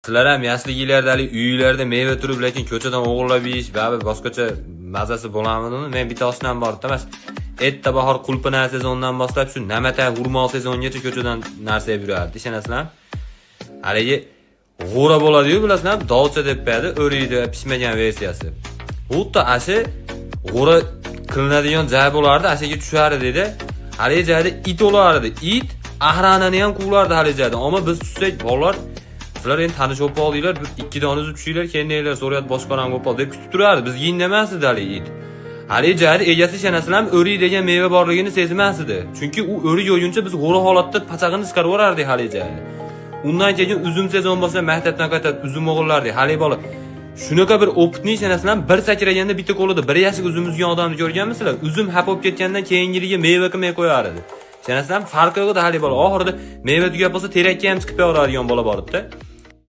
Sizlar ham yoshliginglardagi uylarda meva turib, lekin ko'chadan o'g'irlab yeyish, baribir boshqacha mazasi bo'ladimi? Men bittasidan bordim, emas. Erta bahor qulpina sezonidan boshlab shu namata hurmo sezonigacha ko'chadan narsa yurardi, ishonasizlar? Haligi g'o'ra bo'ladi-yu, bilasizlar, dolcha deb qo'yadi, o'riydi, pishmagan versiyasi. Xuddi ashi g'o'ra qilinadigan joy bo'lardi, ashiga tushar edi. Haligi joyda it o'lardi. It ahranani ham quvlardi haligi joyda. Ammo biz tushsak, bolalar sizlar endi tanish o'p oldinglar, ikki dona uzib tushinglar, kendinglar so'rayat boshqalarni o'p ol deb kutib turardi. Biz yindamasdi haligi it. Haligi joyda egasi ishonasizlar, o'ri degan meva borligini sezmasdi. Chunki u o'ri yo'yuncha biz g'o'ra holatda pachag'ini chiqarib yorardik haligi joyda. Undan keyin uzum sezon bo'lsa, maktabdan qaytib uzum o'g'irlardik. Haligi bola shunaqa bir opitni ishonasizlar, bir sakraganda bitta qo'lida bir yashik uzum uzgan odamni ko'rganmisizlar? Uzum hap bo'lib ketgandan keyingiliga meva qilmay qo'yar edi. Ishonasizlar, farqi yo'q edi haligi bola. Oxirida meva tugab bo'lsa, terakka ham chiqib yoradigan bola bor edi.